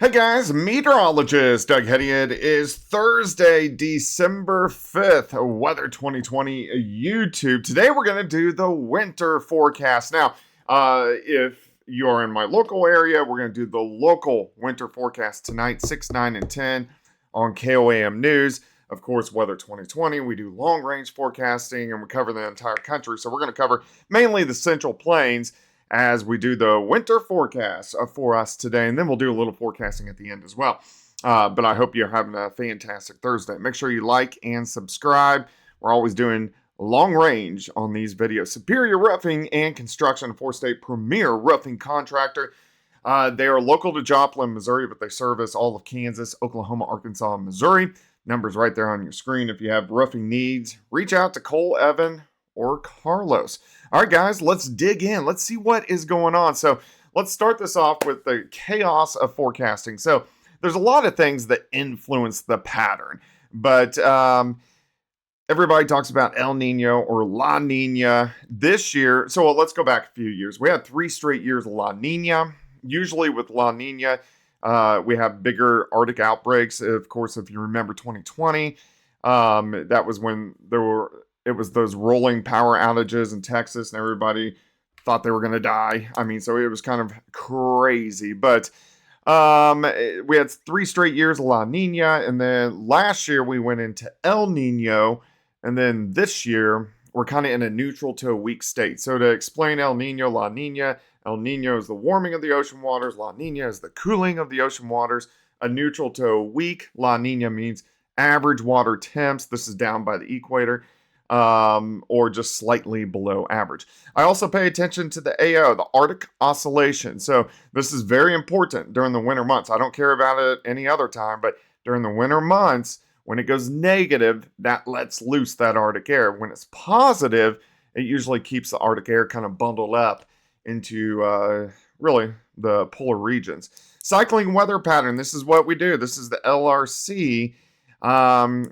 Hey guys, meteorologist Doug Hediad. It is Thursday, December 5th, Weather 2020 YouTube. Today we're going to do the winter forecast. Now, if you're in my local area, we're going to do the local winter forecast tonight, 6, 9, and 10 on KOAM News. Of course, Weather 2020, we do long range forecasting and we cover the entire country. So we're going to cover mainly the Central Plains as we do the winter forecast for us today. And then we'll do a little forecasting at the end as well. But I hope you're having a fantastic Thursday. Make sure you like and subscribe. We're always doing long range on these videos. Superior Roofing and Construction, a four-state premier roofing contractor. They are local to Joplin, Missouri, but they service all of Kansas, Oklahoma, Arkansas, and Missouri. Numbers right there on your screen. If you have roofing needs, reach out to Cole, Evan, or Carlos. All right, guys, let's dig in. Let's see what is going on. So let's start this off with the chaos of forecasting. So there's a lot of things that influence the pattern, but everybody talks about El Nino or La Nina this year. So let's go back a few years. We had 3 straight years of La Nina. Usually with La Nina, we have bigger Arctic outbreaks. Of course, if you remember 2020, that was when it was those rolling power outages in Texas and everybody thought they were going to die. I mean, so it was kind of crazy. But we had 3 straight years of La Nina. And then last year we went into El Nino. And then this year we're kind of in a neutral to a weak state. So to explain El Nino, La Nina, El Nino is the warming of the ocean waters. La Nina is the cooling of the ocean waters. A neutral to a weak. La Nina means average water temps. This is down by the equator. Or just slightly below average. I also pay attention to the AO, the Arctic Oscillation. So this is very important during the winter months. I don't care about it any other time, but during the winter months, when it goes negative, that lets loose that Arctic air. When it's positive, it usually keeps the Arctic air kind of bundled up into really the polar regions. Cycling weather pattern. This is what we do. This is the LRC.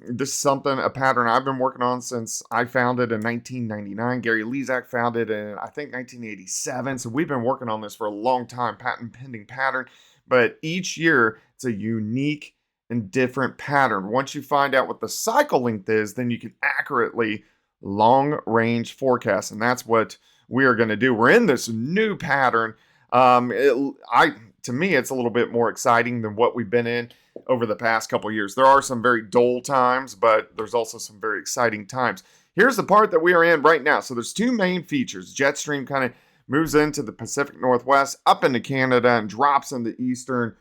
This is a pattern I've been working on since I found it in 1999. Gary Lezak found it in, I think, 1987. So we've been working on this for a long time, patent pending pattern. But each year, it's a unique and different pattern. Once you find out what the cycle length is, then you can accurately long range forecast. And that's what we are going to do. We're in this new pattern. To me, it's a little bit more exciting than what we've been in over the past couple of years. There are some very dull times, but there's also some very exciting times. Here's the part that we are in right now. So there's 2 main features. Jet stream kind of moves into the Pacific Northwest, up into Canada, and drops in the eastern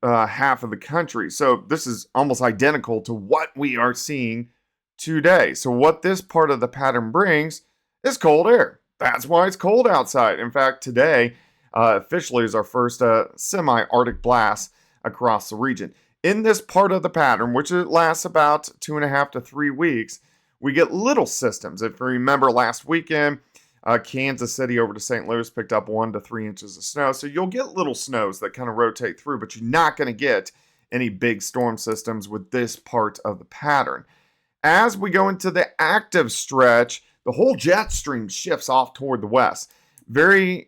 half of the country. So this is almost identical to what we are seeing today. So what this part of the pattern brings is cold air. That's why it's cold outside. In fact, today officially is our first semi-Arctic blast across the region. In this part of the pattern, which it lasts about 2.5 to 3 weeks, we get little systems. If you remember last weekend, Kansas City over to St. Louis picked up 1 to 3 inches of snow. So you'll get little snows that kind of rotate through, but you're not going to get any big storm systems with this part of the pattern. As we go into the active stretch, the whole jet stream shifts off toward the west. Very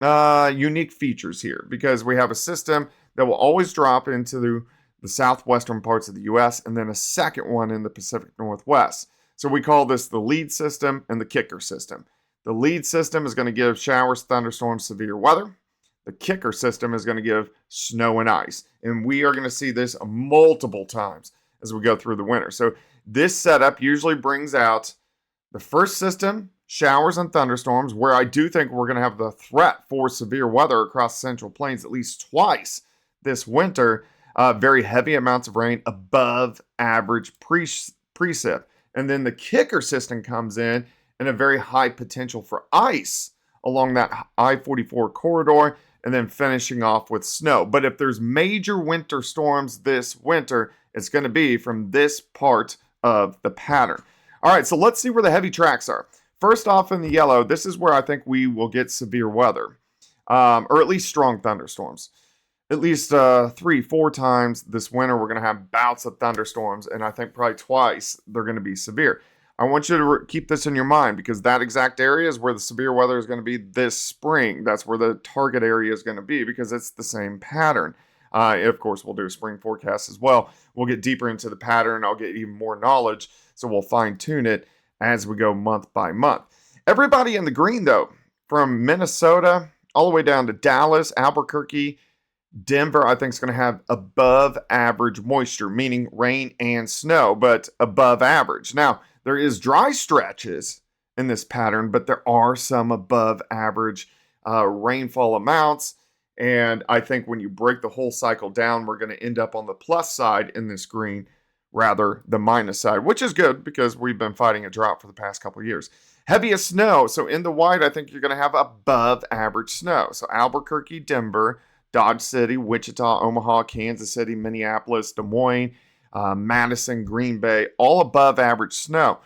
unique features here because we have a system that will always drop into the southwestern parts of the U.S. and then a second one in the Pacific Northwest. So we call this the lead system and the kicker system. The lead system is going to give showers, thunderstorms, severe weather. The kicker system is going to give snow and ice. And we are going to see this multiple times as we go through the winter. So this setup usually brings out the first system, showers and thunderstorms, where I do think we're going to have the threat for severe weather across the Central Plains at least twice this winter. Very heavy amounts of rain, above average precip. And then the kicker system comes in and a very high potential for ice along that I-44 corridor and then finishing off with snow. But if there's major winter storms this winter, it's going to be from this part of the pattern. All right, so let's see where the heavy tracks are. First off in the yellow, this is where I think we will get severe weather, or at least strong thunderstorms. At least 3-4 times this winter, we're going to have bouts of thunderstorms, and I think probably twice they're going to be severe. I want you to keep this in your mind because that exact area is where the severe weather is going to be this spring. That's where the target area is going to be because it's the same pattern. Of course, we'll do a spring forecast as well. We'll get deeper into the pattern. I'll get even more knowledge, so we'll fine tune it as we go month by month. Everybody in the green, though, from Minnesota all the way down to Dallas, Albuquerque, Denver, I think is going to have above average moisture, meaning rain and snow, but above average. Now, there is dry stretches in this pattern, but there are some above average rainfall amounts. And I think when you break the whole cycle down, we're going to end up on the plus side in this green, rather the minus side, which is good because we've been fighting a drought for the past couple of years. Heaviest snow. So in the white, I think you're going to have above average snow. So Albuquerque, Denver, Dodge City, Wichita, Omaha, Kansas City, Minneapolis, Des Moines, Madison, Green Bay, all above average snow.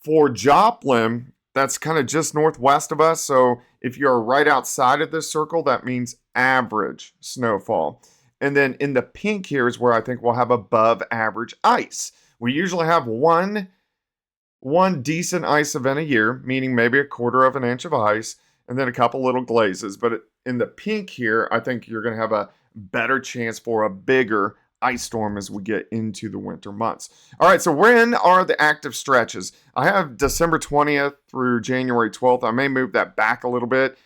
For Joplin, that's kind of just northwest of us. So if you're right outside of this circle, that means average snowfall. And then in the pink here is where I think we'll have above average ice. We usually have one decent ice event a year, meaning maybe a quarter of an inch of ice, and then a couple little glazes. But in the pink here, I think you're going to have a better chance for a bigger ice storm as we get into the winter months. All right, so when are the active stretches? I have December 20th through January 12th. I may move that back a little bit,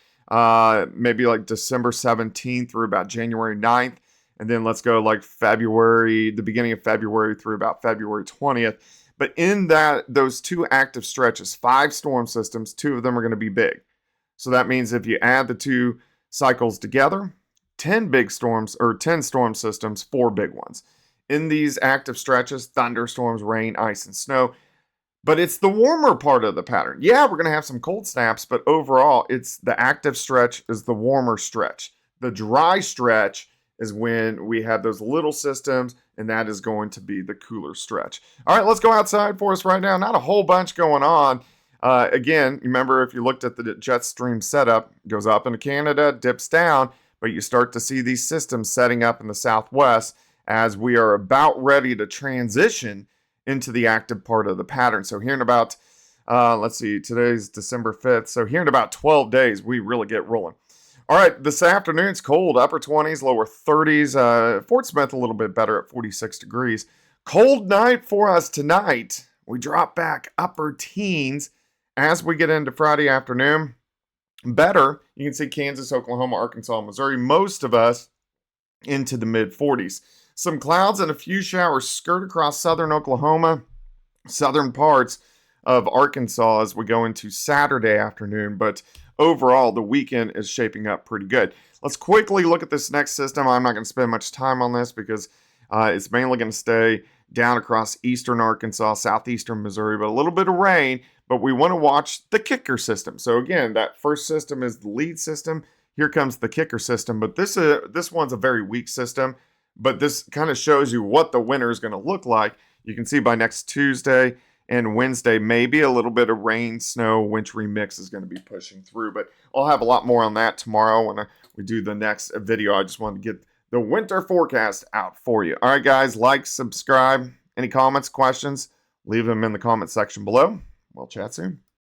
maybe like December 17th through about January 9th. And then let's go like February, the beginning of February through about February 20th. But in those two active stretches, 5 storm systems, 2 of them are going to be big. So that means if you add the 2 cycles together, 10 big storms or 10 storm systems, 4 big ones. In these active stretches, thunderstorms, rain, ice, and snow. But it's the warmer part of the pattern. Yeah, we're going to have some cold snaps, but overall, it's the active stretch is the warmer stretch. The dry stretch is when we have those little systems, and that is going to be the cooler stretch. All right, let's go outside for us right now. Not a whole bunch going on. Again, remember if you looked at the jet stream setup, it goes up into Canada, dips down, but you start to see these systems setting up in the southwest as we are about ready to transition into the active part of the pattern. So here in about, let's see, today's December 5th. So here in about 12 days, we really get rolling. All right, this afternoon it's cold, upper 20s, lower 30s. Fort Smith a little bit better at 46 degrees. Cold night for us tonight. We drop back upper teens as we get into Friday afternoon. Better, you can see Kansas, Oklahoma, Arkansas, Missouri, most of us into the mid 40s. Some clouds and a few showers skirt across southern Oklahoma, southern parts of Arkansas as we go into Saturday afternoon, but overall, the weekend is shaping up pretty good. Let's quickly look at this next system. I'm not going to spend much time on this because it's mainly going to stay down across eastern Arkansas, southeastern Missouri, but a little bit of rain. But we want to watch the kicker system. So again, that first system is the lead system. Here comes the kicker system. But this one's a very weak system. But this kind of shows you what the winter is going to look like. You can see by next Tuesday and Wednesday, maybe a little bit of rain, snow, wintry mix is going to be pushing through. But I'll have a lot more on that tomorrow when we do the next video. I just wanted to get the winter forecast out for you. All right, guys, like, subscribe. Any comments, questions, leave them in the comment section below. We'll chat soon.